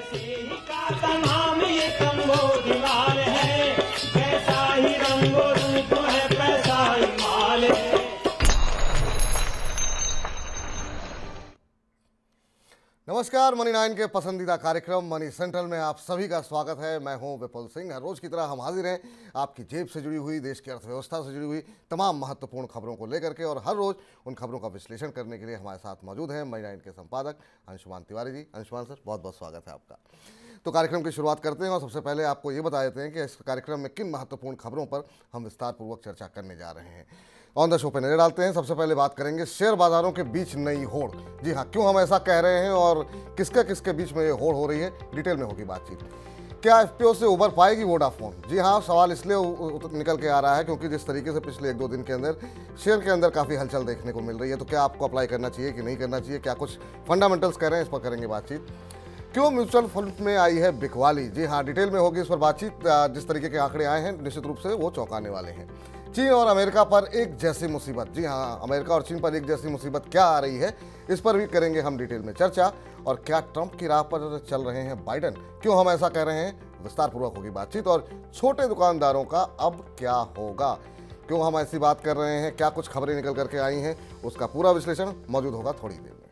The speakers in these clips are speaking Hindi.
का तमाम ये कंबोधिवाल है, कैसा ही रंगो रूप है, पैसा ही माल है। नमस्कार, मनी 9 के पसंदीदा कार्यक्रम मनी सेंट्रल में आप सभी का स्वागत है। मैं हूं विपुल सिंह। हर रोज की तरह हम हाजिर हैं आपकी जेब से जुड़ी हुई, देश की अर्थव्यवस्था से जुड़ी हुई तमाम महत्वपूर्ण खबरों को लेकर के, और हर रोज उन खबरों का विश्लेषण करने के लिए हमारे साथ मौजूद हैं मनी 9 के संपादक अंशुमान तिवारी जी। अंशुमान सर, बहुत बहुत स्वागत है आपका। तो कार्यक्रम की शुरुआत करते हैं और सबसे पहले आपको ये बता देते हैं कि इस कार्यक्रम में किन महत्वपूर्ण खबरों पर हम विस्तारपूर्वक चर्चा करने जा रहे हैं। ऑन द शो पे नजर डालते हैं। सबसे पहले बात करेंगे शेयर बाजारों के बीच नई होड़। जी हाँ, क्यों हम ऐसा कह रहे हैं और किसके किसके बीच में ये होड़ हो रही है, डिटेल में होगी बातचीत। क्या एफपीओ से उबर पाएगी वोडाफोन? जी हाँ, सवाल इसलिए निकल के आ रहा है क्योंकि जिस तरीके से पिछले 1-2 दिन के अंदर शेयर के अंदर काफ़ी हलचल देखने को मिल रही है। तो क्या आपको अप्लाई करना चाहिए कि नहीं करना चाहिए, क्या कुछ फंडामेंटल्स कह रहे हैं, इस पर करेंगे बातचीत। क्यों म्यूचुअल फंड में आई है बिकवाली? जी हाँ, डिटेल में होगी इस पर बातचीत। जिस तरीके के आंकड़े आए हैं निश्चित रूप से वो चौंकाने वाले हैं। चीन और अमेरिका पर एक जैसी मुसीबत। जी हाँ, अमेरिका और चीन पर एक जैसी मुसीबत क्या आ रही है, इस पर भी करेंगे हम डिटेल में चर्चा। और क्या ट्रंप की राह पर चल रहे हैं बाइडन? क्यों हम ऐसा कह रहे हैं, विस्तारपूर्वक होगी बातचीत। और छोटे दुकानदारों का अब क्या होगा, क्यों हम ऐसी बात कर रहे हैं, क्या कुछ खबरें निकल करके आई हैं, उसका पूरा विश्लेषण मौजूद होगा थोड़ी देर में।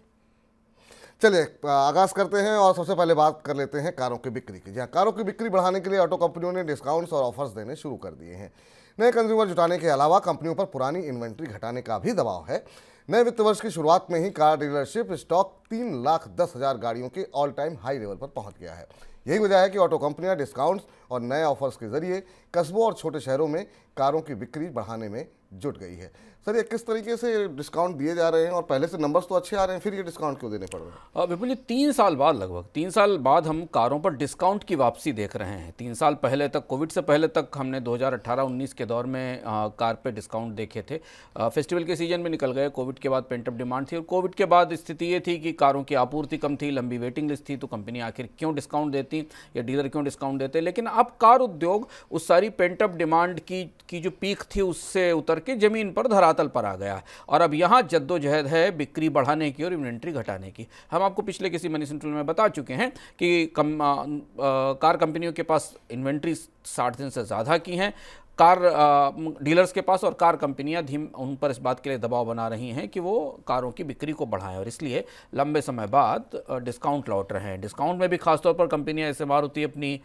चलिए आगाज करते हैं और सबसे पहले बात कर लेते हैं कारों की बिक्री की। जहाँ कारों की बिक्री बढ़ाने के लिए ऑटो कंपनियों ने डिस्काउंट्स और ऑफर्स देने शुरू कर दिए हैं। नए कंज्यूमर जुटाने के अलावा कंपनियों पर पुरानी इन्वेंट्री घटाने का भी दबाव है। नए वित्त वर्ष की शुरुआत में ही कार डीलरशिप स्टॉक 3,10,000 गाड़ियों के ऑल टाइम हाई लेवल पर पहुंच गया है। यही वजह है कि ऑटो कंपनियां डिस्काउंट्स और नए ऑफर्स के जरिए कस्बों और छोटे शहरों में कारों की बिक्री बढ़ाने में जुट गई है। सर, ये किस तरीके से डिस्काउंट दिए जा रहे हैं, और पहले से नंबर्स तो अच्छे आ रहे हैं, फिर ये डिस्काउंट क्यों देने पड़ रहे हैं? बिल्कुल, ये 3 साल बाद, लगभग 3 साल बाद हम कारों पर डिस्काउंट की वापसी देख रहे हैं। 3 साल पहले तक, कोविड से पहले तक हमने 2018-19 के दौर में कार पे डिस्काउंट देखे थे। फेस्टिवल के सीजन में निकल गए, कोविड के बाद पेंटअप डिमांड थी, और कोविड के बाद स्थिति ये थी कि कारों की आपूर्ति कम थी, लंबी वेटिंग लिस्ट थी, तो कंपनी आखिर क्यों डिस्काउंट देती या डीलर क्यों डिस्काउंट देते। लेकिन अब कार उद्योग उस सारी पेंटअप डिमांड की जो पीक थी उससे उतर के जमीन पर, धरातल पर आ गया, और अब यहाँ जद्दोजहद है बिक्री बढ़ाने की और इन्वेंट्री घटाने की। हम आपको पिछले किसी मनी सेंट्रल में बता चुके हैं कि कार कंपनियों के पास इन्वेंट्री 60 दिन से ज़्यादा की हैं, कार डीलर्स के पास, और कार कंपनियां उन पर इस बात के लिए दबाव बना रही हैं कि वो कारों की बिक्री को बढ़ाएं, और इसलिए लंबे समय बाद डिस्काउंट लौट रहे हैं। डिस्काउंट में भी खासतौर पर कंपनियां, जैसे मारुति अपनी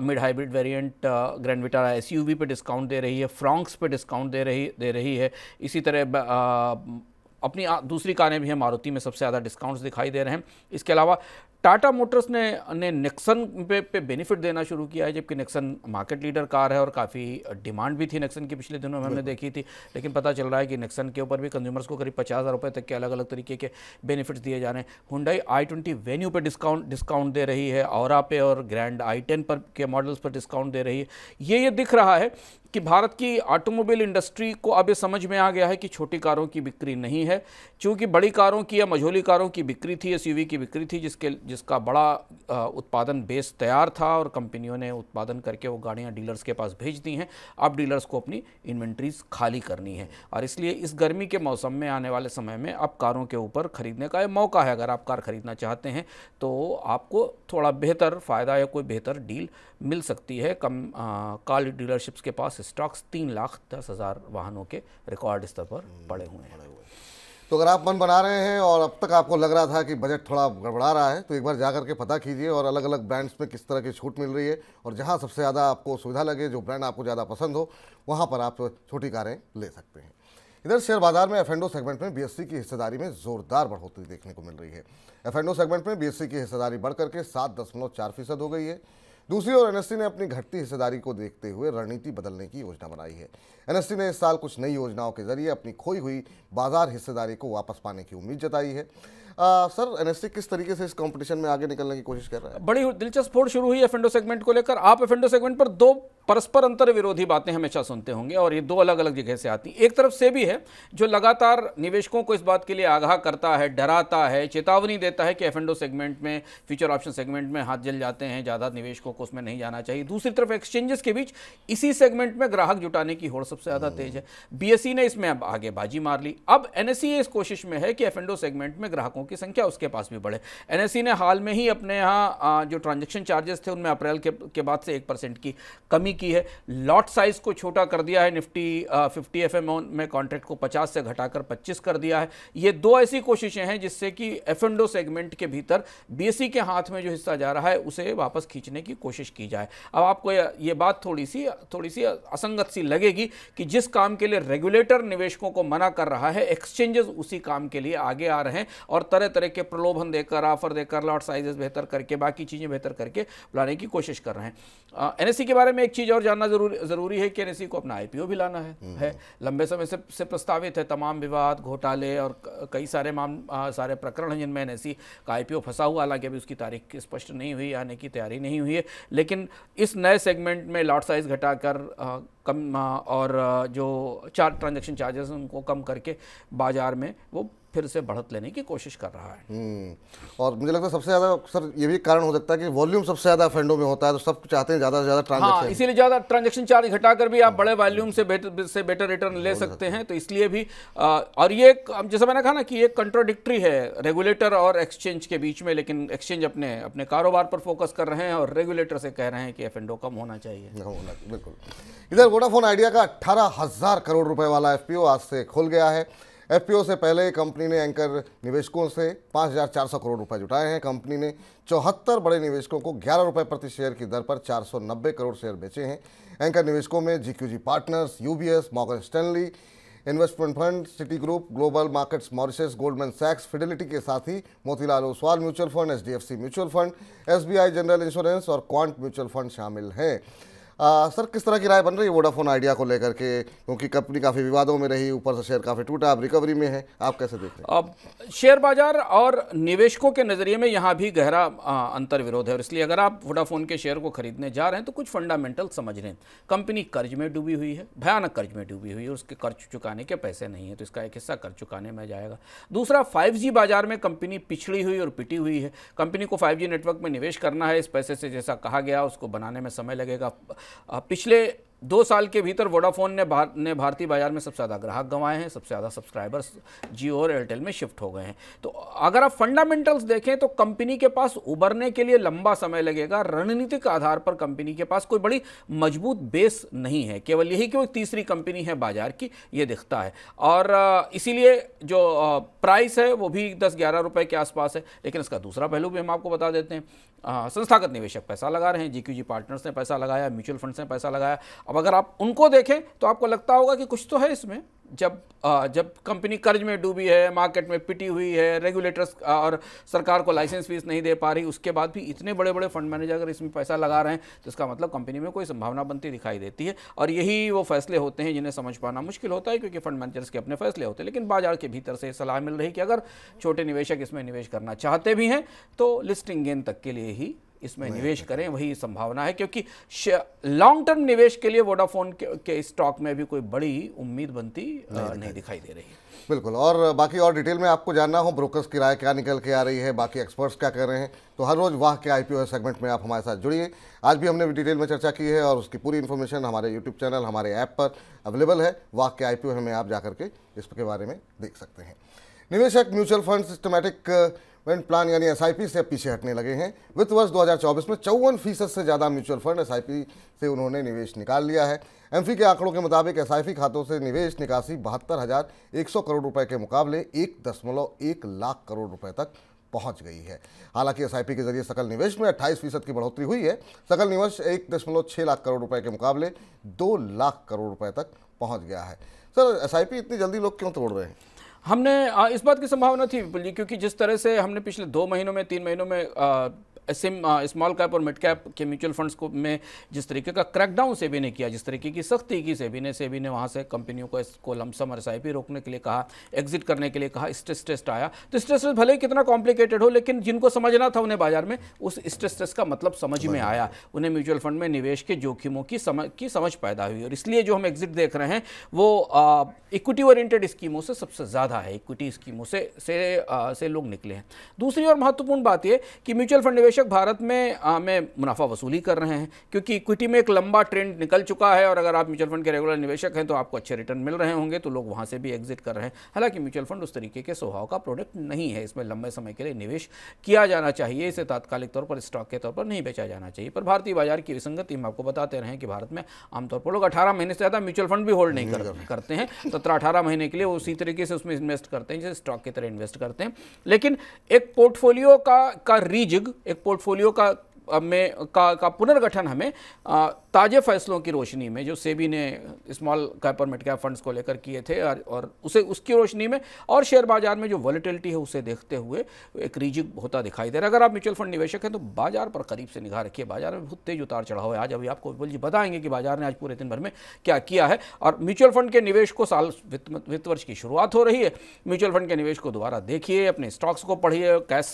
mid hybrid variant grand Vitara SUV पे डिस्काउंट दे रही है, फ्रॉन्क्स पे डिस्काउंट दे रही है। इसी तरह अपनी दूसरी कारें भी हैं, मारुति में सबसे ज़्यादा डिस्काउंट्स दिखाई दे रहे हैं। इसके अलावा टाटा मोटर्स ने नेक्सन पे बेनिफिट देना शुरू किया है, जबकि नेक्सन मार्केट लीडर कार है और काफ़ी डिमांड भी थी नेक्सन की, पिछले दिनों में हमने देखी थी। लेकिन पता चल रहा है कि नेक्सन के ऊपर भी कंज्यूमर्स को करीब 50,000 रुपये तक के अलग अलग तरीके के बेनिफिट्स दिए जा रहे हैं। हुंडई i20 वेन्यू पे डिस्काउंट दे रही है, औरा पे और ग्रैंड i10 पर के मॉडल्स पर डिस्काउंट दे रही है। ये दिख रहा है कि भारत की ऑटोमोबाइल इंडस्ट्री को अब ये समझ में आ गया है कि छोटी कारों की बिक्री नहीं है, चूँकि बड़ी कारों की या मझोली कारों की बिक्री थी, एसयूवी की बिक्री थी, जिसका बड़ा उत्पादन बेस तैयार था, और कंपनियों ने उत्पादन करके वो गाड़ियां डीलर्स के पास भेज दी हैं। अब डीलर्स को अपनी इन्वेंट्रीज खाली करनी है, और इसलिए इस गर्मी के मौसम में, आने वाले समय में अब कारों के ऊपर खरीदने का ये मौका है। अगर आप कार खरीदना चाहते हैं तो आपको थोड़ा बेहतर फ़ायदा या कोई बेहतर डील मिल सकती है। कार डीलरशिप्स के पास स्टॉक्स 3,10,000 वाहनों के रिकॉर्ड स्तर पर पड़े हुए हैं। तो अगर आप मन बना रहे हैं और अब तक आपको लग रहा था कि बजट थोड़ा गड़बड़ा रहा है, तो एक बार जाकर के पता कीजिए और अलग अलग ब्रांड्स में किस तरह की छूट मिल रही है, और जहां सबसे ज़्यादा आपको सुविधा लगे, जो ब्रांड आपको ज़्यादा पसंद हो, वहां पर आप छोटी कारें ले सकते हैं। इधर शेयर बाजार में एफ&ओ सेगमेंट में बीएसई की हिस्सेदारी में जोरदार बढ़ोतरी देखने को मिल रही है। एफ&ओ सेगमेंट में बीएसई की हिस्सेदारी बढ़कर के 7.4% हो गई है। दूसरी ओर एनएससी ने अपनी घटती हिस्सेदारी को देखते हुए रणनीति बदलने की योजना बनाई है। एनएससी ने इस साल कुछ नई योजनाओं के जरिए अपनी खोई हुई बाजार हिस्सेदारी को वापस पाने की उम्मीद जताई है। सर, एनएससी किस तरीके से इस कंपटीशन में आगे निकलने की कोशिश कर रहा है? बड़ी दिलचस्प होड़ शुरू हुई एफ&ओ सेगमेंट को लेकर। आप एफ&ओ सेगमेंट पर दो परस्पर अंतर विरोधी बातें हमेशा सुनते होंगे, और ये दो अलग अलग जगह से आती। एक तरफ से भी है जो लगातार निवेशकों को इस बात के लिए आगाह करता है, डराता है, चेतावनी देता है कि एफ&ओ सेगमेंट में, फ्यूचर ऑप्शन सेगमेंट में हाथ जल जाते हैं, ज़्यादा निवेश को को उसमें नहीं जाना चाहिए। दूसरी तरफ एक्सचेंजेस के बीच इसी सेगमेंट में ग्राहक जुटाने की होड़ सबसे ज़्यादा तेज है। बीएसई ने इसमें अब आगे बाजी मार ली। अब एनएसई इस कोशिश में है कि एफ&ओ सेगमेंट में ग्राहकों की संख्या उसके पास भी बढ़े। एनएसई ने हाल में ही अपने यहाँ जो ट्रांजैक्शन चार्जेस थे उनमें अप्रैल के बाद से 1% की कमी की है। लॉट साइज को छोटा कर दिया है। निफ्टी 50 FM में कॉन्ट्रैक्ट को 50 से घटाकर 25 कर दिया है। ये दो ऐसी कोशिशें हैं जिससे कि एफ&ओ सेगमेंट के भीतर बीएसई के हाथ में जो हिस्सा जा रहा है उसे वापस खींचने की कोशिश की जाए। अब आपको ये बात थोड़ी सी असंगत सी लगेगी कि जिस काम के लिए रेगुलेटर निवेशकों को मना कर रहा है, एक्सचेंजेस उसी काम के लिए आगे आ रहे हैं और तरह तरह के प्रलोभन देकर, ऑफर देकर, लॉट साइजेस बेहतर करके, बाकी चीज़ें बेहतर करके बुलाने की कोशिश कर रहे हैं। एनएसई के बारे में एक चीज़ और जानना जरूरी है कि एनएसई को अपना आईपीओ भी लाना है। लंबे समय से प्रस्तावित है। तमाम विवाद, घोटाले और कई सारे प्रकरण हैं जिनमें एनएसई का आईपीओ फंसा हुआ। हालांकि अभी उसकी तारीख स्पष्ट नहीं हुई, आने की तैयारी नहीं हुई है, लेकिन इस नए सेगमेंट में लॉट साइज घटाकर कम और जो ट्रांजैक्शन चार्जेस उनको कम करके बाजार में वो फिर से बढ़त लेने की कोशिश कर रहा है। और मुझे लगता है सबसे ज़्यादा सर ये भी कारण हो सकता है कि वॉल्यूम सबसे ज़्यादा फंडों में होता है, तो सब चाहते हैं ज़्यादा से ज़्यादा ट्रांजैक्शन। हाँ, इसीलिए ज़्यादा ट्रांजैक्शन चार्ज घटाकर भी आप बड़े वॉल्यूम से बेटर रिटर्न ले सकते हैं। तो इसलिए भी और ये जैसा मैंने कहा ना कि ये कंट्राडिक्टरी है रेगुलेटर और एक्सचेंज के बीच में, लेकिन एक्सचेंज अपने कारोबार पर फोकस कर रहे हैं और रेगुलेटर से कह रहे हैं कि एफ&ओ कम होना चाहिए। बिल्कुल। इधर वोडाफोन आइडिया का 18,000 करोड़ रुपए वाला एफपीओ आज से खुल गया है। एफपीओ से पहले कंपनी ने एंकर निवेशकों से 5,400 करोड़ रुपए जुटाए हैं। कंपनी ने 74 बड़े निवेशकों को 11 रुपए प्रति शेयर की दर पर 490 करोड़ शेयर बेचे हैं। एंकर निवेशकों में GQG partners, UBS, Morgan Stanley investment fund, Citigroup, global markets Mauritius, Goldman सैक्स, फिडेलिटी के साथ ही Motilal Oswal mutual fund, HDFC mutual fund, SBI general insurance और क्वांट म्यूचुअल फंड शामिल हैं। सर, किस तरह की राय बन रही है वोडाफोन आइडिया को लेकर के, क्योंकि कंपनी काफ़ी विवादों में रही, ऊपर से शेयर काफ़ी टूटा, अब रिकवरी में है, आप कैसे देखते हैं? अब शेयर बाजार और निवेशकों के नज़रिए में यहाँ भी गहरा अंतर विरोध है और इसलिए अगर आप वोडाफोन के शेयर को खरीदने जा रहे हैं तो कुछ फंडामेंटल समझ लें। कंपनी कर्ज में डूबी हुई है, भयानक कर्ज में डूबी हुई है, उसके कर्ज चुकाने के पैसे नहीं है, तो इसका एक हिस्सा कर्ज चुकाने में जाएगा। दूसरा, 5G बाजार में कंपनी पिछड़ी हुई और पिटी हुई है। कंपनी को 5G नेटवर्क में निवेश करना है, इस पैसे से जैसा कहा गया उसको बनाने में समय लगेगा। पिछले 2 साल के भीतर वोडाफोन ने भारतीय बाजार में सबसे ज़्यादा ग्राहक गंवाए हैं, सबसे ज़्यादा सब्सक्राइबर्स जियो और एयरटेल में शिफ्ट हो गए हैं। तो अगर आप फंडामेंटल्स देखें तो कंपनी के पास उभरने के लिए लंबा समय लगेगा। रणनीतिक आधार पर कंपनी के पास कोई बड़ी मजबूत बेस नहीं है, केवल यही कि वो तीसरी कंपनी है बाजार की, ये दिखता है। और इसीलिए जो प्राइस है वो भी 10-11 रुपये के आसपास है। लेकिन इसका दूसरा पहलू भी हम आपको बता देते हैं। संस्थागत निवेशक पैसा लगा रहे हैं, जीक्यूजी पार्टनर्स ने पैसा लगाया, म्यूचुअल फंड्स ने पैसा लगाया। अब अगर आप उनको देखें तो आपको लगता होगा कि कुछ तो है इसमें। जब कंपनी कर्ज में डूबी है, मार्केट में पिटी हुई है, रेगुलेटर्स और सरकार को लाइसेंस फीस नहीं दे पा रही, उसके बाद भी इतने बड़े बड़े फंड मैनेजर अगर इसमें पैसा लगा रहे हैं तो इसका मतलब कंपनी में कोई संभावना बनती दिखाई देती है। और यही वो फैसले होते हैं जिन्हें समझ पाना मुश्किल होता है, क्योंकि फंड मैनेजर्स के अपने फैसले होते हैं। लेकिन बाजार के भीतर से सलाह मिल रही कि अगर छोटे निवेशक इसमें निवेश करना चाहते भी हैं तो लिस्टिंग गेन तक के लिए ही इसमें निवेश करें, वही संभावना है। क्योंकि लॉन्ग टर्म निवेश के लिए वोडाफोन के स्टॉक में भी कोई बड़ी उम्मीद बनती नहीं दिखाई दे रही है। बिल्कुल। और बाकी और डिटेल में आपको जानना हो ब्रोकर्स की राय क्या निकल के आ रही है, बाकी एक्सपर्ट्स क्या कह रहे हैं, तो हर रोज़ वाह के आईपीओ सेगमेंट में आप हमारे साथ जुड़िए। आज भी हमने डिटेल में चर्चा की है और उसकी पूरी इन्फॉर्मेशन हमारे यूट्यूब चैनल, हमारे ऐप पर अवेलेबल है। वाह के आईपीओ में आप जाकर के इसके बारे में देख सकते हैं। निवेशक म्यूचुअल फंड सिस्टमैटिक प्लान यानी एसआईपी से पीछे हटने लगे हैं। वित्त वर्ष 2024 में 54% से ज़्यादा म्यूचुअल फंड एसआईपी से उन्होंने निवेश निकाल लिया है। एमफी के आंकड़ों के मुताबिक एसआईपी खातों से निवेश निकासी 72,100 करोड़ रुपए के मुकाबले 1.1 लाख करोड़ रुपए तक पहुंच गई है। हालांकि एसआईपी के जरिए सकल निवेश में 28% की बढ़ोतरी हुई है। सकल निवेश 1.6 लाख करोड़ रुपए के मुकाबले 2 लाख करोड़ रुपए तक पहुँच गया है। सर, एसआईपी इतनी जल्दी लोग क्यों तोड़ रहे हैं? हमने इस बात की संभावना थी विपुल जी, क्योंकि जिस तरह से हमने पिछले 2 महीनों में 3 महीनों में स्मॉल कैप और मिड कैप के म्यूचुअल फंड्स को में जिस तरीके का क्रैकडाउन सेबी ने किया, जिस तरीके की सख्ती की सेबी ने वहाँ से कंपनियों को इसको लमसम और एसआईपी रोकने के लिए कहा, एग्जिट करने के लिए कहा, स्ट्रेस टेस्ट आया। तो स्ट्रेस टेस्ट भले ही कितना कॉम्प्लिकेटेड हो, लेकिन जिनको समझना था उन्हें बाजार में उस स्ट्रेस टेस्ट का मतलब समझ में आया। उन्हें म्यूचुअल फंड में निवेश के जोखिमों की समझ पैदा हुई और इसलिए जो हम एग्जिट देख रहे हैं वो इक्विटी ओरिएंटेड स्कीमों से सबसे ज़्यादा है। इक्विटी स्कीमों से लोग निकले हैं। दूसरी और महत्वपूर्ण बात यह कि म्यूचुअल फंड निवेश निवेशक भारत में मुनाफा वसूली कर रहे हैं, क्योंकि इक्विटी में एक लंबा ट्रेंड निकल चुका है और अगर आप म्यूचुअल फंड के रेगुलर निवेशक हैं तो आपको अच्छे रिटर्न मिल रहे होंगे, तो लोग वहाँ से भी एग्जिट कर रहे हैं। हालांकि म्यूचुअल फंड उस तरीके के स्वभाव का प्रोडक्ट नहीं है, इसमें लंबे समय के लिए निवेश किया जाना चाहिए, इसे तात्कालिक तौर पर स्टॉक के तौर पर नहीं बेचा जाना चाहिए। पर भारतीय बाजार की विसंगति हम आपको बताते रहे हैं कि भारत में आमतौर पर लोग 18 महीने से ज़्यादा म्यूचुअल फंड भी होल्ड नहीं करते हैं, 17-18 महीने के लिए वो उसी तरीके से उसमें इन्वेस्ट करते हैं जैसे स्टॉक की तरह इन्वेस्ट करते हैं। लेकिन एक पोर्टफोलियो का रीजिग, एक पोर्टफोलियो का पुनर्गठन हमें ताज़े फैसलों की रोशनी में जो सेबी ने स्मॉल कैप और मिड कैप फंड्स को लेकर किए थे और उसकी रोशनी में और शेयर बाजार में जो वॉलेटिलिटी है उसे देखते हुए एक रीजिग होता दिखाई दे रहा है। अगर आप म्यूचुअल फंड निवेशक हैं तो बाजार पर करीब से निगाह रखिए, बाजार में बहुत तेज उतार चढ़ाव है। आज अभी आपको विपुल जी बताएंगे कि बाजार ने आज पूरे दिन भर में क्या किया है। और म्यूचुअल फंड के निवेश को साल वित्त वर्ष की शुरुआत हो रही है, म्यूचुअल फंड के निवेश को दोबारा देखिए, अपने स्टॉक्स को पढ़िए, कैश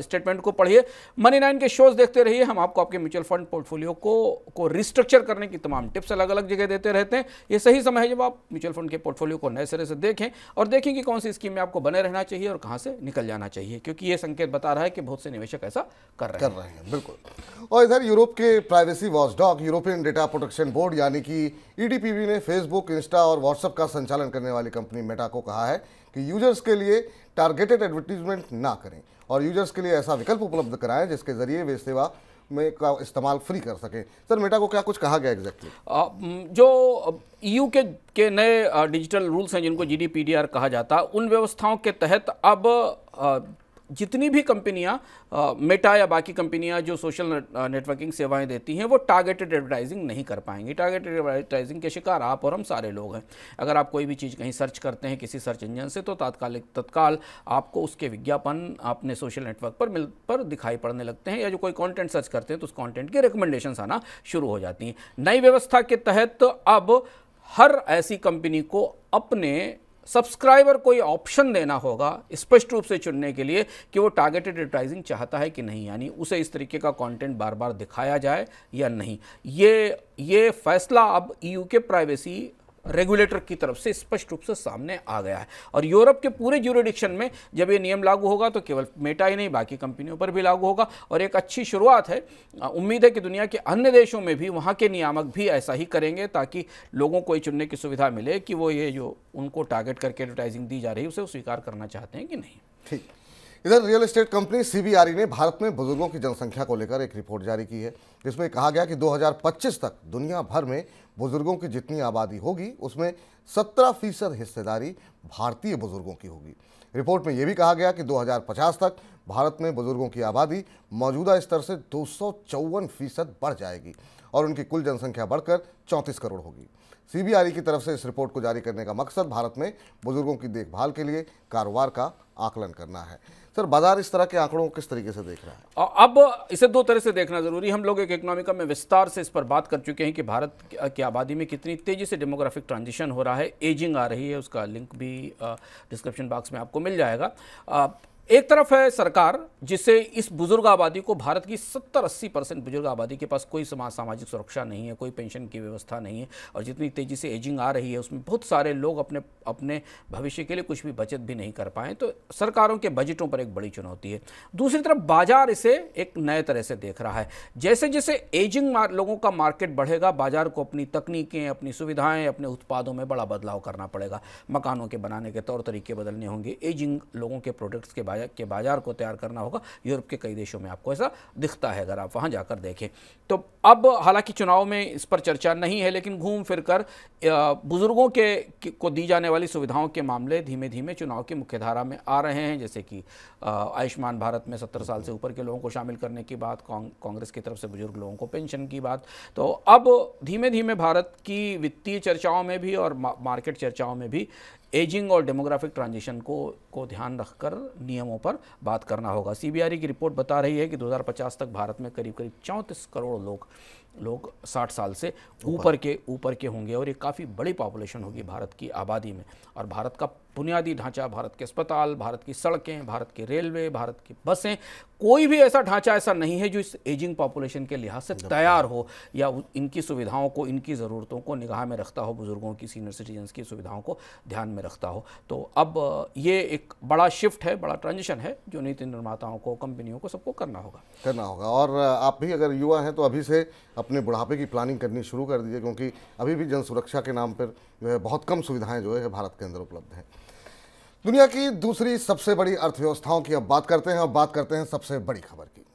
स्टेटमेंट को पढ़िए, मनी 9 के शोज देखते रहिए। हम आपको आपके म्यूचुअल फंड पोर्टफोलियो को रिस्ट्रक्चर करने की तमाम टिप्स अलग अलग जगह देते रहते हैं। ये सही समय है जब आप म्यूचुअल फंड के पोर्टफोलियो को नए सिरे से देखें और देखें कि कौन सी स्कीम में आपको बने रहना चाहिए और कहां से निकल जाना चाहिए, क्योंकि ये संकेत बता रहा है कि बहुत से निवेशक ऐसा कर रहे हैं। बिल्कुल। और इधर यूरोप के privacy watchdog European data protection board यानी कि ईडीपीबी ने फेसबुक, इंस्टा और व्हाट्सएप का संचालन करने वाली कंपनी मेटा को कहा है कि यूजर्स के लिए टारगेटेड एडवर्टीजमेंट ना करें और यूजर्स के लिए ऐसा विकल्प उपलब्ध कराएं जिसके जरिए वे सेवा में का इस्तेमाल फ्री कर सकें। सर, मेटा को क्या कुछ कहा गया एग्जैक्टली? जो ईयू के नए डिजिटल रूल्स हैं जिनको जीडीपीडीआर कहा जाता है, उन व्यवस्थाओं के तहत अब जितनी भी कंपनियां मेटा या बाकी कंपनियां जो सोशल नेटवर्किंग सेवाएं देती हैं वो टारगेटेड एडवर्टाइजिंग नहीं कर पाएंगी। टारगेटेड एडवर्टाइजिंग के शिकार आप और हम सारे लोग हैं। अगर आप कोई भी चीज़ कहीं सर्च करते हैं किसी सर्च इंजन से तो तत्काल आपको उसके विज्ञापन अपने सोशल नेटवर्क पर दिखाई पड़ने लगते हैं, या जो कोई कंटेंट सर्च करते हैं तो उस कंटेंट की रिकमेंडेशंस आना शुरू हो जाती हैं। नई व्यवस्था के तहत अब हर ऐसी कंपनी को अपने सब्सक्राइबर को ये ऑप्शन देना होगा स्पष्ट रूप से चुनने के लिए कि वो टारगेटेड एडवर्टाइजिंग चाहता है कि नहीं, यानी उसे इस तरीके का कंटेंट बार बार दिखाया जाए या नहीं। ये फैसला अब ईयू के प्राइवेसी रेगुलेटर की तरफ से स्पष्ट रूप से सामने आ गया है और यूरोप के पूरे ज्यूरिडिक्शन में जब ये नियम लागू होगा तो केवल मेटा ही नहीं बाकी कंपनियों पर भी लागू होगा और एक अच्छी शुरुआत है। उम्मीद है कि दुनिया के अन्य देशों में भी वहाँ के नियामक भी ऐसा ही करेंगे ताकि लोगों को ये चुनने की सुविधा मिले कि वो ये जो उनको टारगेट करके एडवर्टाइजिंग दी जा रही है उसे स्वीकार करना चाहते हैं कि नहीं। ठीक। इधर रियल एस्टेट कंपनी सीबीआरई ने भारत में बुजुर्गों की जनसंख्या को लेकर एक रिपोर्ट जारी की है जिसमें कहा गया कि 2025 तक दुनिया भर में बुजुर्गों की जितनी आबादी होगी उसमें 17% हिस्सेदारी भारतीय बुजुर्गों की होगी। रिपोर्ट में यह भी कहा गया कि 2050 तक भारत में बुजुर्गों की आबादी मौजूदा स्तर से 254% बढ़ जाएगी और उनकी कुल जनसंख्या बढ़कर 34 करोड़ होगी। सीबीआरई की तरफ से इस रिपोर्ट को जारी करने का मकसद भारत में बुजुर्गों की देखभाल के लिए कारोबार का आकलन करना है। सर, बाजार इस तरह के आंकड़ों को किस तरीके से देख रहा है? अब इसे दो तरह से देखना जरूरी। हम लोग एक इकोनॉमिका में विस्तार से इस पर बात कर चुके हैं कि भारत की आबादी में कितनी तेजी से डेमोग्राफिक ट्रांजिशन हो रहा है, एजिंग आ रही है, उसका लिंक भी डिस्क्रिप्शन बॉक्स में आपको मिल जाएगा। एक तरफ है सरकार जिसे इस बुजुर्ग आबादी को, भारत की 70-80% बुजुर्ग आबादी के पास कोई सामाजिक सुरक्षा नहीं है, कोई पेंशन की व्यवस्था नहीं है और जितनी तेज़ी से एजिंग आ रही है उसमें बहुत सारे लोग अपने भविष्य के लिए कुछ भी बचत भी नहीं कर पाएँ, तो सरकारों के बजटों पर एक बड़ी चुनौती है। दूसरी तरफ बाजार इसे एक नए तरह से देख रहा है। जैसे जैसे एजिंग लोगों का मार्केट बढ़ेगा, बाजार को अपनी तकनीकें, अपनी सुविधाएँ, अपने उत्पादों में बड़ा बदलाव करना पड़ेगा। मकानों के बनाने के तौर तरीके बदलने होंगे, एजिंग लोगों के प्रोडक्ट्स के बाजार को तैयार करना होगा। यूरोप के कई देशों में आपको ऐसा दिखता है अगर आप वहां जाकर देखें तो। अब हालांकि चुनाव में इस पर चर्चा नहीं है, लेकिन घूम फिरकर बुजुर्गों को दी जाने वाली सुविधाओं के मामले धीमे धीमे चुनाव की मुख्यधारा में आ रहे हैं। जैसे कि आयुष्मान भारत में 70 साल से ऊपर के लोगों को शामिल करने की बात, कांग्रेस की तरफ से बुजुर्ग लोगों को पेंशन की बात। तो अब धीमे धीमे भारत की वित्तीय चर्चाओं में भी और मार्केट चर्चाओं में भी एजिंग और डेमोग्राफिक ट्रांजिशन को ध्यान रखकर नियमों पर बात करना होगा। सीबीआरई की रिपोर्ट बता रही है कि 2050 तक भारत में करीब 34 करोड़ लोग लोग 60 साल से ऊपर के होंगे और ये काफ़ी बड़ी पॉपुलेशन होगी भारत की आबादी में। और भारत का बुनियादी ढांचा, भारत के अस्पताल, भारत की सड़कें, भारत की रेलवे, भारत की बसें, कोई भी ऐसा ढांचा ऐसा नहीं है जो इस एजिंग पॉपुलेशन के लिहाज से तैयार हो या इनकी सुविधाओं को, इनकी ज़रूरतों को निगाह में रखता हो, बुजुर्गों की, सीनियर सिटीजन्स की सुविधाओं को ध्यान में रखता हो। तो अब ये एक बड़ा शिफ्ट है, बड़ा ट्रांजिशन है जो नीति निर्माताओं को, कंपनियों को, सबको करना होगा। और आप भी अगर युवा हैं तो अभी से अपने बुढ़ापे की प्लानिंग करनी शुरू कर दीजिए, क्योंकि अभी भी जन सुरक्षा के नाम पर जो है बहुत कम सुविधाएं जो है भारत के अंदर उपलब्ध हैं। दुनिया की दूसरी सबसे बड़ी अर्थव्यवस्थाओं की अब बात करते हैं। अब बात करते हैं सबसे बड़ी खबर की।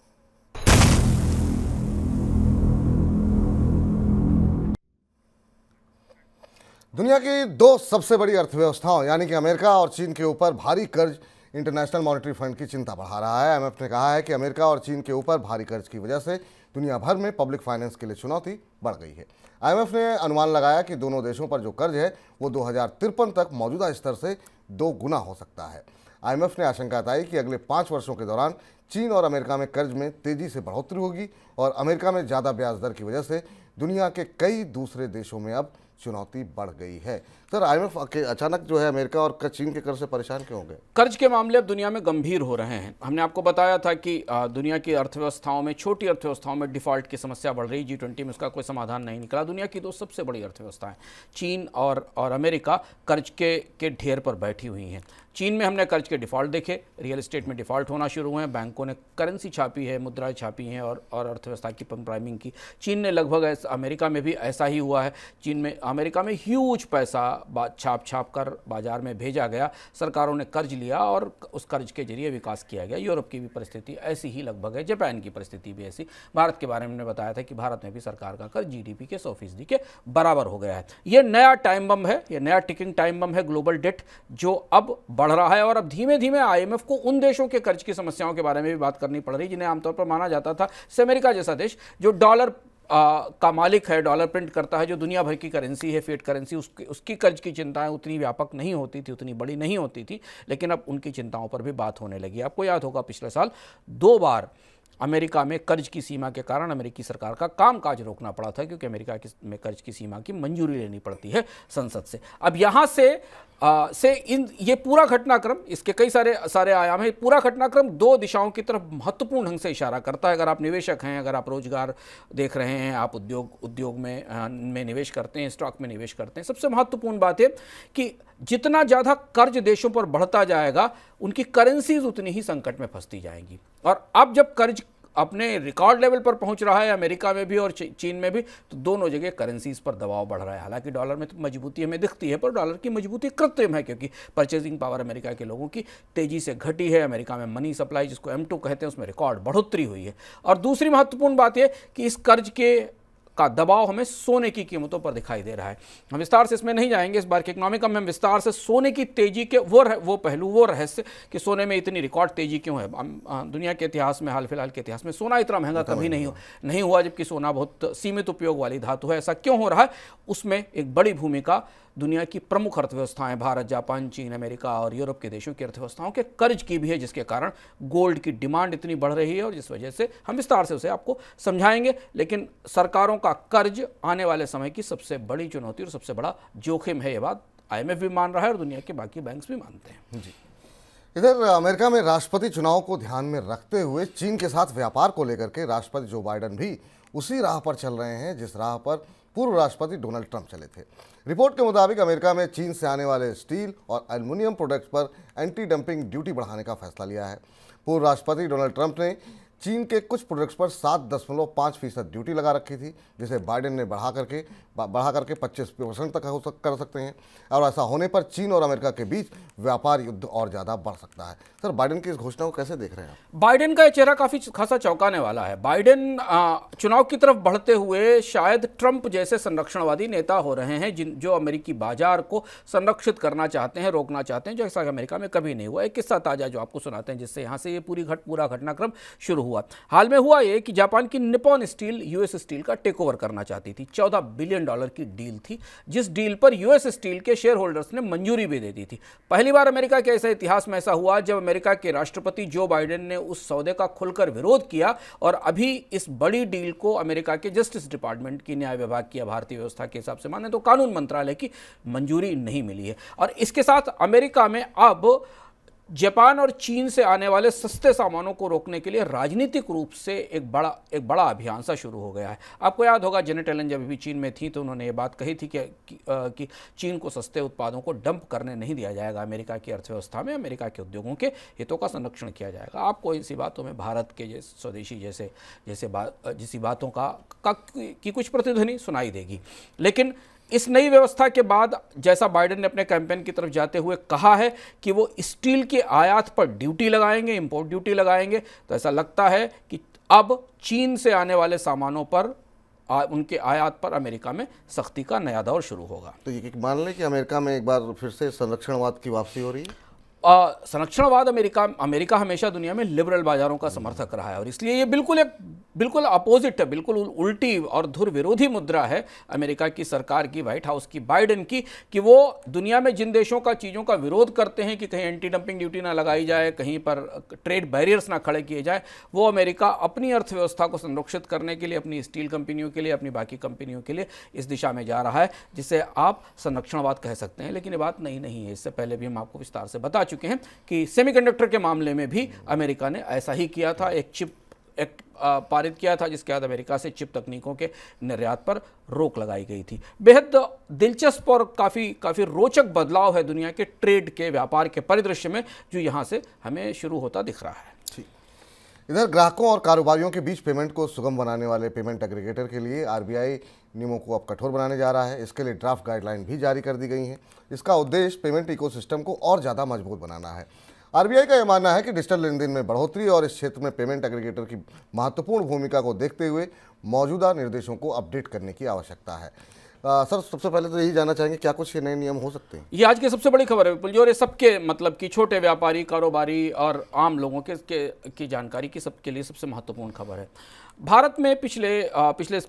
दुनिया की दो सबसे बड़ी अर्थव्यवस्थाओं यानी कि अमेरिका और चीन के ऊपर भारी कर्ज इंटरनेशनल मॉनेटरी फंड की चिंता बढ़ा रहा है। आईएमएफ ने कहा है कि अमेरिका और चीन के ऊपर भारी कर्ज की वजह से दुनिया भर में पब्लिक फाइनेंस के लिए चुनौती बढ़ गई है। आईएमएफ ने अनुमान लगाया कि दोनों देशों पर जो कर्ज है वो 2053 तक मौजूदा स्तर से 2 गुना हो सकता है। आईएमएफ ने आशंका जताई कि अगले 5 वर्षों के दौरान चीन और अमेरिका में कर्ज में तेजी से बढ़ोतरी होगी और अमेरिका में ज़्यादा ब्याज दर की वजह से दुनिया के कई दूसरे देशों में अब चुनौती बढ़ गई है। सर, आईएमएफ अचानक जो है अमेरिका और चीन के कर्ज से परेशान क्यों हो गए? कर्ज के मामले अब दुनिया में गंभीर हो रहे हैं। हमने आपको बताया था कि दुनिया की अर्थव्यवस्थाओं में, छोटी अर्थव्यवस्थाओं में डिफॉल्ट की समस्या बढ़ रही। G20 में उसका कोई समाधान नहीं निकला। दुनिया की दो सबसे बड़ी अर्थव्यवस्थाएं चीन और अमेरिका कर्ज के ढेर पर बैठी हुई हैं। चीन में हमने कर्ज के डिफ़ॉल्ट देखे, रियल एस्टेट में डिफ़ॉल्ट होना शुरू हुए हैं, बैंकों ने करेंसी छापी है, मुद्राएं छापी हैं और अर्थव्यवस्था की प्राइमिंग की। चीन ने लगभग अमेरिका में भी ऐसा ही हुआ है। अमेरिका में ह्यूज पैसा छाप कर बाजार में भेजा गया, सरकारों ने कर्ज लिया और उस कर्ज के जरिए विकास किया गया। यूरोप की भी परिस्थिति ऐसी ही लगभग है, जापान की परिस्थिति भी ऐसी। भारत के बारे में हमने बताया था कि भारत में भी सरकार का कर्ज GDP के 100% के बराबर हो गया है। ये नया टाइम बम है, ये नया टिकिंग टाइम बम है, ग्लोबल डेट, जो अब बढ़ रहा है। और अब धीमे धीमे आईएमएफ को उन देशों के कर्ज की समस्याओं के बारे में भी बात करनी पड़ रही जिन्हें आमतौर पर माना जाता था, जैसे अमेरिका जैसा देश जो डॉलर का मालिक है, डॉलर प्रिंट करता है, जो दुनिया भर की करेंसी है, फिएट करेंसी, उसकी कर्ज की चिंताएं उतनी व्यापक नहीं होती थी, उतनी बड़ी नहीं होती थी, लेकिन अब उनकी चिंताओं पर भी बात होने लगी। आपको याद होगा पिछले साल 2 बार अमेरिका में कर्ज की सीमा के कारण अमेरिकी सरकार का कामकाज रोकना पड़ा था, क्योंकि अमेरिका में कर्ज की सीमा की मंजूरी लेनी पड़ती है संसद से। अब यहाँ से ये पूरा घटनाक्रम, इसके कई सारे आयाम हैं। पूरा घटनाक्रम 2 दिशाओं की तरफ महत्वपूर्ण ढंग से इशारा करता है। अगर आप निवेशक हैं, अगर आप रोजगार देख रहे हैं, आप उद्योग में निवेश करते हैं, स्टॉक में निवेश करते हैं, सबसे महत्वपूर्ण बात है कि जितना ज़्यादा कर्ज देशों पर बढ़ता जाएगा, उनकी करेंसीज उतनी ही संकट में फंसती जाएंगी। और अब जब कर्ज अपने रिकॉर्ड लेवल पर पहुंच रहा है, अमेरिका में भी और चीन में भी, तो दोनों जगह करेंसीज पर दबाव बढ़ रहा है। हालांकि डॉलर में तो मजबूती हमें दिखती है, पर डॉलर की मजबूती कृत्रिम है, क्योंकि परचेजिंग पावर अमेरिका के लोगों की तेजी से घटी है। अमेरिका में मनी सप्लाई, जिसको M2 कहते हैं, उसमें रिकॉर्ड बढ़ोतरी हुई है। और दूसरी महत्वपूर्ण बात यह कि इस कर्ज का दबाव हमें सोने की कीमतों पर दिखाई दे रहा है। हम विस्तार से इसमें नहीं जाएंगे, इस बार के इकोनॉमिक में हम विस्तार से सोने की तेजी के वो पहलू, वो रहस्य कि सोने में इतनी रिकॉर्ड तेजी क्यों है। दुनिया के इतिहास में, हाल फिलहाल के इतिहास में सोना इतना महंगा कभी नहीं हुआ, जबकि सोना बहुत सीमित उपयोग वाली धातु है। ऐसा क्यों हो रहा है? उसमें एक बड़ी भूमिका दुनिया की प्रमुख अर्थव्यवस्थाएं, भारत, जापान, चीन, अमेरिका और यूरोप के देशों की अर्थव्यवस्थाओं के कर्ज की भी है, जिसके कारण गोल्ड की डिमांड इतनी बढ़ रही है और जिस वजह से हम विस्तार से उसे आपको समझाएंगे। लेकिन सरकारों का कर्ज आने वाले समय की सबसे बड़ी चुनौती और सबसे बड़ा जोखिम है। ये बात IMF भी मान रहा है और दुनिया के बाकी बैंक्स भी मानते हैं। जी। इधर अमेरिका में राष्ट्रपति चुनाव को ध्यान में रखते हुए चीन के साथ व्यापार को लेकर के राष्ट्रपति जो बाइडेन भी उसी राह पर चल रहे हैं जिस राह पर पूर्व राष्ट्रपति डोनाल्ड ट्रंप चले थे। रिपोर्ट के मुताबिक अमेरिका में चीन से आने वाले स्टील और एल्युमिनियम प्रोडक्ट्स पर एंटी डंपिंग ड्यूटी बढ़ाने का फैसला लिया है। पूर्व राष्ट्रपति डोनाल्ड ट्रंप ने चीन के कुछ प्रोडक्ट्स पर 7.5% ड्यूटी लगा रखी थी, जिसे बाइडेन ने बढ़ा करके 25% तक कर सकते हैं। और ऐसा होने पर चीन और अमेरिका के बीच व्यापार युद्ध और ज़्यादा बढ़ सकता है। सर, बाइडेन की इस घोषणा को कैसे देख रहे हैं आप? बाइडेन का यह चेहरा काफ़ी खासा चौंकाने वाला है। बाइडेन चुनाव की तरफ बढ़ते हुए शायद ट्रंप जैसे संरक्षणवादी नेता हो रहे हैं, जो अमेरिकी बाजार को संरक्षित करना चाहते हैं, रोकना चाहते हैं, जैसा कि अमेरिका में कभी नहीं हुआ। एक किस्सा ताज़ा जो आपको सुनाते हैं, जिससे यहाँ से ये पूरा घटनाक्रम शुरू हुआ? हाल में हुआ ये कि जापान की निप्पॉन स्टील यूएस स्टील का टेक ओवर करना चाहती थी। $14 बिलियन की डील थी, जिस डील पर यूएस स्टील के शेयर होल्डर्स ने मंजूरी भी दे दी थी। पहली बार अमेरिका के ऐसे इतिहास में ऐसा हुआ जब अमेरिका के राष्ट्रपति जो बाइडेन ने उस सौदे का खुलकर विरोध किया, और अभी इस बड़ी डील को अमेरिका के जस्टिस डिपार्टमेंट की, न्याय विभाग की, भारतीय व्यवस्था के हिसाब से माने तो कानून मंत्रालय की मंजूरी नहीं मिली है। और इसके साथ अमेरिका में अब जापान और चीन से आने वाले सस्ते सामानों को रोकने के लिए राजनीतिक रूप से एक बड़ा अभियान सा शुरू हो गया है। आपको याद होगा जेनेट एलन जब भी चीन में थी तो उन्होंने ये बात कही थी कि चीन को सस्ते उत्पादों को डंप करने नहीं दिया जाएगा, अमेरिका की अर्थव्यवस्था में अमेरिका के उद्योगों के हितों का संरक्षण किया जाएगा। आपको इसी बातों में भारत के जैसे स्वदेशी जैसी बातों की कुछ प्रतिध्वनि सुनाई देगी। लेकिन इस नई व्यवस्था के बाद जैसा बाइडेन ने अपने कैंपेन की तरफ जाते हुए कहा है कि वो स्टील के आयात पर ड्यूटी लगाएंगे, इंपोर्ट ड्यूटी लगाएंगे, तो ऐसा लगता है कि अब चीन से आने वाले सामानों पर उनके आयात पर अमेरिका में सख्ती का नया दौर शुरू होगा। तो ये मान लें कि अमेरिका में एक बार फिर से संरक्षणवाद की वापसी हो रही है। संरक्षणवाद अमेरिका हमेशा दुनिया में लिबरल बाजारों का समर्थक रहा है, और इसलिए ये बिल्कुल अपोजिट है, बिल्कुल उल्टी और धुर विरोधी मुद्रा है अमेरिका की सरकार की, व्हाइट हाउस की, बाइडेन की, कि वो दुनिया में जिन देशों का चीज़ों का विरोध करते हैं कि कहीं एंटी डंपिंग ड्यूटी ना लगाई जाए, कहीं पर ट्रेड बैरियर्स ना खड़े किए जाए, वो अमेरिका अपनी अर्थव्यवस्था को संरक्षित करने के लिए, अपनी स्टील कंपनियों के लिए, अपनी बाकी कंपनियों के लिए इस दिशा में जा रहा है, जिसे आप संरक्षणवाद कह सकते हैं। लेकिन ये बात नहीं है, इससे पहले भी हम आपको विस्तार से बता चुके हैं कि सेमीकंडक्टर के मामले में भी अमेरिका ने ऐसा ही किया था, एक चिप एक्ट पारित किया था जिसके बाद अमेरिका से चिप तकनीकों के निर्यात पर रोक लगाई गई थी। बेहद दिलचस्प और काफ़ी रोचक बदलाव है दुनिया के ट्रेड के, व्यापार के परिदृश्य में, जो यहाँ से हमें शुरू होता दिख रहा है। इधर ग्राहकों और कारोबारियों के बीच पेमेंट को सुगम बनाने वाले पेमेंट एग्रीगेटर के लिए आरबीआई नियमों को अब कठोर बनाने जा रहा है। इसके लिए ड्राफ्ट गाइडलाइन भी जारी कर दी गई हैं। इसका उद्देश्य पेमेंट इकोसिस्टम को और ज़्यादा मजबूत बनाना है। आरबीआई का यह मानना है कि डिजिटल लेन देन में बढ़ोतरी और इस क्षेत्र में पेमेंट एग्रीगेटर की महत्वपूर्ण भूमिका को देखते हुए मौजूदा निर्देशों को अपडेट करने की आवश्यकता है। सर, सबसे पहले तो यही जानना चाहेंगे क्या कुछ नए नियम हो सकते हैं? ये आज की सबसे बड़ी खबर है विपुल जी, और ये सबके मतलब कि छोटे व्यापारी, कारोबारी और आम लोगों की जानकारी की सबके लिए सबसे महत्वपूर्ण खबर है। भारत में पिछले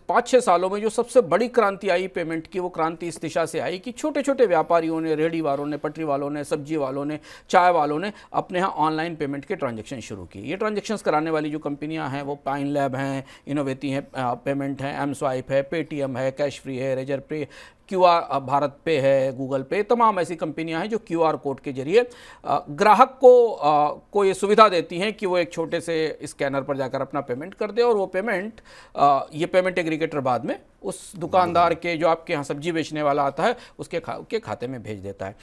5-6 सालों में जो सबसे बड़ी क्रांति आई पेमेंट की, वो क्रांति इस दिशा से आई कि छोटे छोटे व्यापारियों ने, रेहड़ी वालों ने, पटरी वालों ने, सब्जी वालों ने, चाय वालों ने अपने यहाँ ऑनलाइन पेमेंट के ट्रांजैक्शन शुरू किए। ये ट्रांजैक्शंस कराने वाली जो कंपनियां हैं वो पाइन लैब हैं, इनोवेटी हैं, पेमेंट हैं, एम स्वाइप है, पेटीएम है, कैश फ्री है, रेजर पे, QR भारत पे है, गूगल पे, तमाम ऐसी कंपनियां हैं जो QR कोड के जरिए ग्राहक को ये सुविधा देती हैं कि वो एक छोटे से स्कैनर पर जाकर अपना पेमेंट कर दे, और वो पेमेंट ये पेमेंट एग्रीगेटर बाद में उस दुकानदार के, जो आपके यहाँ सब्जी बेचने वाला आता है, उसके खाते में भेज देता है।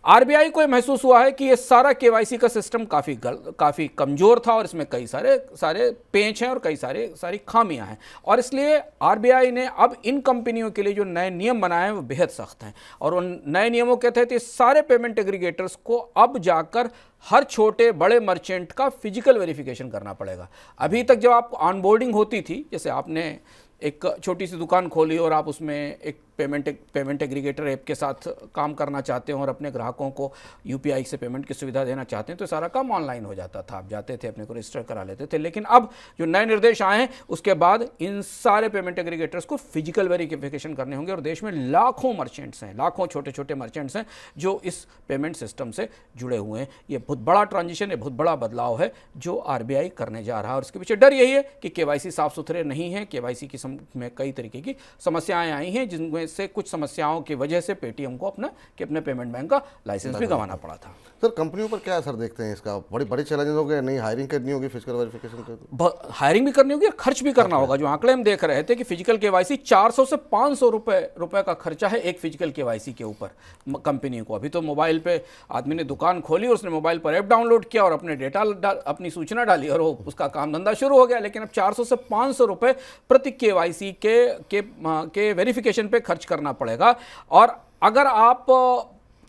आरबीआई को यह महसूस हुआ है कि ये सारा केवाईसी का सिस्टम काफ़ी कमज़ोर था और इसमें कई सारे पेंच हैं और कई सारी खामियां हैं, और इसलिए आरबीआई ने अब इन कंपनियों के लिए जो नए नियम बनाए हैं वो बेहद सख्त हैं। और उन नए नियमों के तहत ये सारे पेमेंट एग्रीगेटर्स को अब जाकर हर छोटे बड़े मर्चेंट का फिजिकल वेरिफिकेशन करना पड़ेगा। अभी तक जब आप ऑनबोर्डिंग होती थी, जैसे आपने एक छोटी सी दुकान खोली और आप उसमें एक पेमेंट एग्रीगेटर ऐप के साथ काम करना चाहते हैं और अपने ग्राहकों को यूपीआई से पेमेंट की सुविधा देना चाहते हैं, तो सारा काम ऑनलाइन हो जाता था। आप जाते थे, अपने को रजिस्टर करा लेते थे। लेकिन अब जो नए निर्देश आए हैं उसके बाद इन सारे पेमेंट एग्रीगेटर्स को फिजिकल वेरिफिकेशन करने होंगे, और देश में लाखों मर्चेंट्स हैं, लाखों छोटे छोटे मर्चेंट्स हैं जो इस पेमेंट सिस्टम से जुड़े हुए हैं। ये बहुत बड़ा ट्रांजिशन है, बहुत बड़ा बदलाव है जो आरबीआई करने जा रहा है, और इसके पीछे डर यही है कि केवाईसी साफ सुथरे नहीं है। केवाईसी की में कई तरीके की समस्याएं आई हैं, जिनमें से कुछ समस्याओं की वजह से पेटीएम को अपने पेमेंट बैंक का लाइसेंस भी गंवाना पड़ा था। सर, कंपनियों पर क्या असर देखते हैं इसका? बड़े चैलेंजेस हो गए, नई हायरिंग करनी होगी, फिजिकल वेरिफिकेशन हायरिंग भी करनी होगी और खर्च भी करना होगा। जो आंकड़े हम देख रहे थे कि फिजिकल केवाईसी 400 से 500 रुपए का खर्चा है एक फिजिकल केवाईसी के ऊपर कंपनी को। अभी तो मोबाइल पे आदमी ने दुकान खोली, उसने मोबाइल पर ऐप डाउनलोड किया और अपने डेटा अपनी सूचना डाली और वो उसका काम धंधा शुरू हो गया। लेकिन अब 400 से 500 रुपए प्रति केवाईसी के वेरिफिकेशन पे खर्च करना पड़ेगा। और अगर आप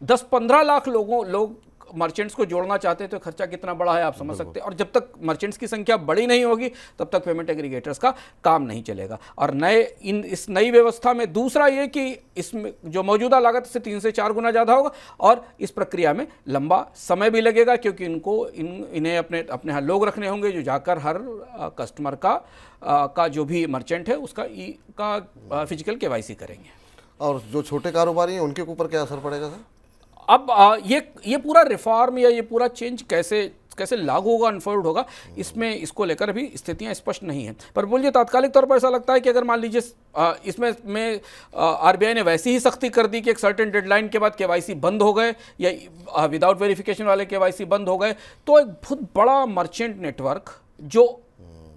10-15 लाख लोग मर्चेंट्स को जोड़ना चाहते हैं तो खर्चा कितना बड़ा है आप समझ सकते हैं, और जब तक मर्चेंट्स की संख्या बड़ी नहीं होगी तब तक पेमेंट एग्रीगेटर्स का काम नहीं चलेगा। और इस नई व्यवस्था में दूसरा ये कि इसमें जो मौजूदा लागत से 3 से 4 गुना ज़्यादा होगा और इस प्रक्रिया में लंबा समय भी लगेगा, क्योंकि इन्हें अपने यहाँ लोग रखने होंगे जो जाकर हर कस्टमर का जो भी मर्चेंट है उसका फिजिकल केवाईसी करेंगे। और जो छोटे कारोबारी हैं उनके ऊपर क्या असर पड़ेगा सर? अब ये पूरा रिफॉर्म या ये पूरा चेंज कैसे लागू होगा, अनफोल्ड होगा, इसको लेकर अभी स्थितियां स्पष्ट नहीं है। पर बोलिए तात्कालिक तौर पर ऐसा लगता है कि अगर मान लीजिए इसमें आरबीआई ने वैसी ही सख्ती कर दी कि एक सर्टेन डेडलाइन के बाद केवाईसी बंद हो गए या विदाउट वेरिफिकेशन वाले केवाईसी बंद हो गए, तो एक बहुत बड़ा मर्चेंट नेटवर्क जो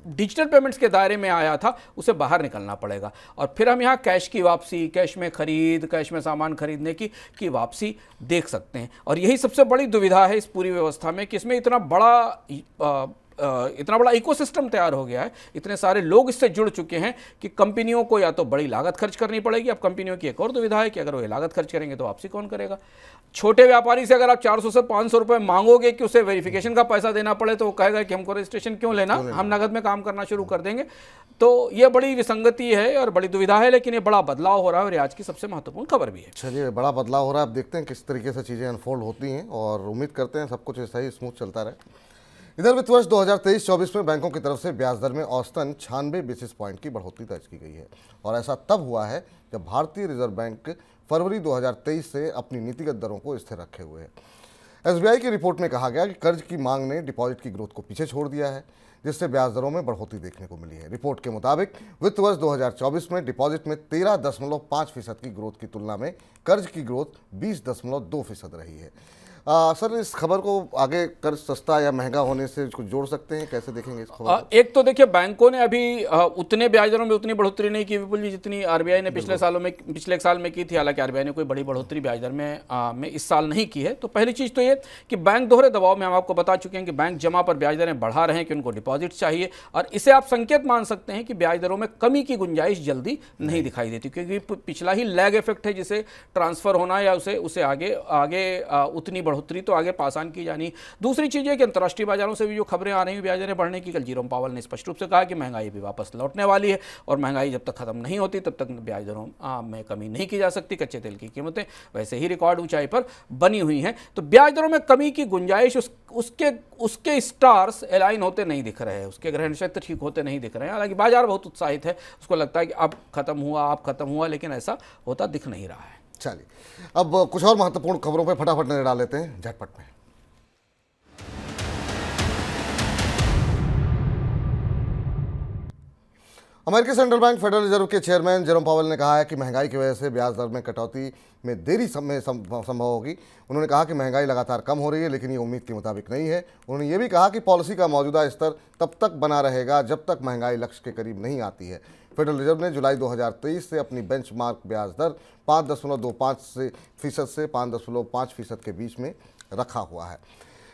डिजिटल पेमेंट्स के दायरे में आया था उसे बाहर निकलना पड़ेगा। और फिर हम यहाँ कैश की वापसी, कैश में खरीद, कैश में सामान खरीदने की वापसी देख सकते हैं। और यही सबसे बड़ी दुविधा है इस पूरी व्यवस्था में कि इसमें इतना बड़ा इकोसिस्टम तैयार हो गया है, इतने सारे लोग इससे जुड़ चुके हैं कि कंपनियों को या तो बड़ी लागत खर्च करनी पड़ेगी। अब कंपनियों की एक और दुविधा है कि अगर वो ये लागत खर्च करेंगे तो वापसी कौन करेगा। छोटे व्यापारी से अगर आप 400 से 500 रुपए मांगोगे कि उसे वेरिफिकेशन का पैसा देना पड़े तो वो कहेगा कि हमको रजिस्ट्रेशन क्यों लेना, हम नगद में काम करना शुरू कर देंगे। तो ये बड़ी विसंगति है और बड़ी दुविधा है, लेकिन ये बड़ा बदलाव हो रहा है और ये आज की सबसे महत्वपूर्ण खबर भी है। चलिए, बड़ा बदलाव हो रहा है, अब देखते हैं किस तरीके से चीज़ें अनफोल्ड होती हैं और उम्मीद करते हैं सब कुछ ऐसा ही स्मूथ चलता रहे। इधर वित्त वर्ष 2023-24 में बैंकों की तरफ से ब्याज दर में औसतन 96 बेसिस पॉइंट की बढ़ोतरी दर्ज की गई है और ऐसा तब हुआ है जब भारतीय रिजर्व बैंक फरवरी 2023 से अपनी नीतिगत दरों को स्थिर रखे हुए है। एसबीआई की रिपोर्ट में कहा गया कि कर्ज की मांग ने डिपॉजिट की ग्रोथ को पीछे छोड़ दिया है, जिससे ब्याज दरों में बढ़ोतरी देखने को मिली है। रिपोर्ट के मुताबिक वित्त वर्ष 2024 में डिपॉजिट में 13.5% की ग्रोथ की तुलना में कर्ज की ग्रोथ 20.2% रही है। सर, इस खबर को आगे कर्ज सस्ता या महंगा होने से कुछ जोड़ सकते हैं, कैसे देखेंगे इस खबर को? एक तो देखिए, बैंकों ने अभी उतने ब्याज दरों में उतनी बढ़ोतरी नहीं की विपुल जी जितनी आरबीआई ने पिछले एक साल में की थी। हालांकि आरबीआई ने कोई बड़ी बढ़ोतरी ब्याज दर में इस साल नहीं की है। तो पहली चीज़ तो ये कि बैंक दोहरे दबाव में, हम आपको बता चुके हैं कि बैंक जमा पर ब्याज दरें बढ़ा रहे हैं कि उनको डिपॉजिट चाहिए, और इसे आप संकेत मान सकते हैं कि ब्याज दरों में कमी की गुंजाइश जल्दी नहीं दिखाई देती, क्योंकि पिछला ही लैग इफेक्ट है जिसे ट्रांसफर होना या उसे आगे उतनी बढ़ोतरी तो आगे पासान की जानी। दूसरी चीज़ है कि अंतर्राष्ट्रीय बाजारों से भी जो खबरें आ रही हैं ब्याज दरें बढ़ने की, कल जेरोम पावल ने स्पष्ट रूप से कहा कि महंगाई भी वापस लौटने वाली है और महंगाई जब तक खत्म नहीं होती तब तक ब्याज दरों में कमी नहीं की जा सकती। कच्चे तेल की कीमतें वैसे ही रिकॉर्ड ऊंचाई पर बनी हुई हैं, तो ब्याज दरों में कमी की गुंजाइश उसके स्टार्स अलाइन होते नहीं दिख रहे हैं, उसके ग्रह नक्षत्र ठीक होते नहीं दिख रहे हैं। हालांकि बाजार बहुत उत्साहित है, उसको लगता है कि अब खत्म हुआ, लेकिन ऐसा होता दिख नहीं रहा है। चलिए, अब कुछ और महत्वपूर्ण खबरों पे फटाफट नजर डाल लेते हैं झटपट में। अमेरिकी सेंट्रल बैंक फेडरल रिजर्व के चेयरमैन जेरोम पावेल ने कहा है कि महंगाई की वजह से ब्याज दर में कटौती में देरी संभव होगी। उन्होंने कहा कि महंगाई लगातार कम हो रही है, लेकिन ये उम्मीद के मुताबिक नहीं है। उन्होंने ये भी कहा कि पॉलिसी का मौजूदा स्तर तब तक बना रहेगा जब तक महंगाई लक्ष्य के करीब नहीं आती है। फेडरल रिजर्व ने जुलाई 2023 से अपनी बेंचमार्क ब्याज दर 5.25% से 5.5% के बीच में रखा हुआ है।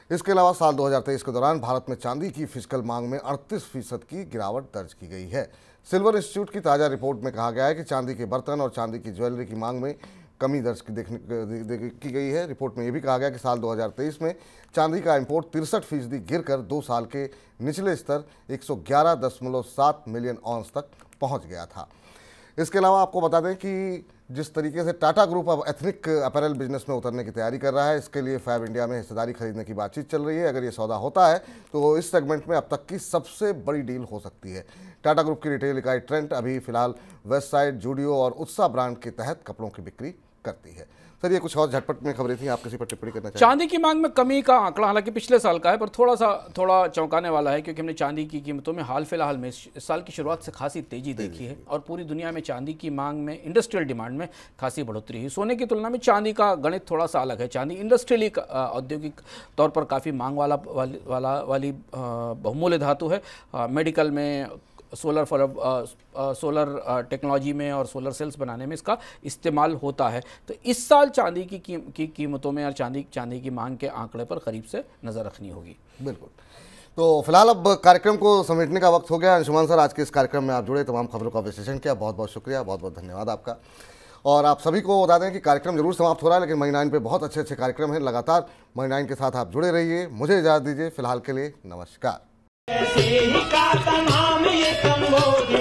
इसके अलावा साल 2023 के दौरान भारत में चांदी की फिजिकल मांग में 38% की गिरावट दर्ज की गई है। सिल्वर इंस्टीट्यूट की ताज़ा रिपोर्ट में कहा गया है कि चांदी के बर्तन और चांदी की ज्वेलरी की मांग में कमी दर्ज की गई है। रिपोर्ट में यह भी कहा गया कि साल 2023 में चांदी का इंपोर्ट 63% गिरकर 2 साल के निचले स्तर 111.7 मिलियन ऑन्स तक पहुंच गया था। इसके अलावा आपको बता दें कि जिस तरीके से टाटा ग्रुप अब एथनिक अपैरल बिजनेस में उतरने की तैयारी कर रहा है, इसके लिए फैब इंडिया में हिस्सेदारी खरीदने की बातचीत चल रही है। अगर ये सौदा होता है तो इस सेगमेंट में अब तक की सबसे बड़ी डील हो सकती है। टाटा ग्रुप की रिटेल इकाई ट्रेंट अभी फिलहाल वेस्ट साइड, जूडियो और उत्साह ब्रांड के तहत कपड़ों की बिक्री करती है। सर, ये कुछ और झटपट में खबरें थी, आप किसी पर टिप्पणी करना चाहिए? चांदी की मांग में कमी का आंकड़ा हालांकि पिछले साल का है, पर थोड़ा चौंकाने वाला है, क्योंकि हमने चांदी की कीमतों में हाल फिलहाल में इस साल की शुरुआत से खासी तेजी देखी है और पूरी दुनिया में चांदी की मांग में, इंडस्ट्रियल डिमांड में खासी बढ़ोतरी हुई। सोने की तुलना में चांदी का गणित थोड़ा सा अलग है। चांदी इंडस्ट्रियली औद्योगिक तौर पर काफ़ी मांग वाली बहुमूल्य धातु है। मेडिकल में, सोलर टेक्नोलॉजी में और सोलर सेल्स बनाने में इसका इस्तेमाल होता है। तो इस साल चांदी की कीमतों में और चांदी की मांग के आंकड़े पर करीब से नज़र रखनी होगी। बिल्कुल। तो फिलहाल अब कार्यक्रम को समेटने का वक्त हो गया। अंशुमान सर, आज के इस कार्यक्रम में आप जुड़े, तमाम खबरों का विश्लेषण किया, बहुत बहुत शुक्रिया, बहुत बहुत धन्यवाद आपका। और आप सभी को बता दें कि कार्यक्रम जरूर समाप्त हो रहा है, लेकिन मनी 9 पे बहुत अच्छे अच्छे कार्यक्रम हैं। लगातार मनी 9 के साथ आप जुड़े रहिए। मुझे इजाज़त दीजिए, फिलहाल के लिए नमस्कार। ऐसे ही का नाम ये कंबोडिया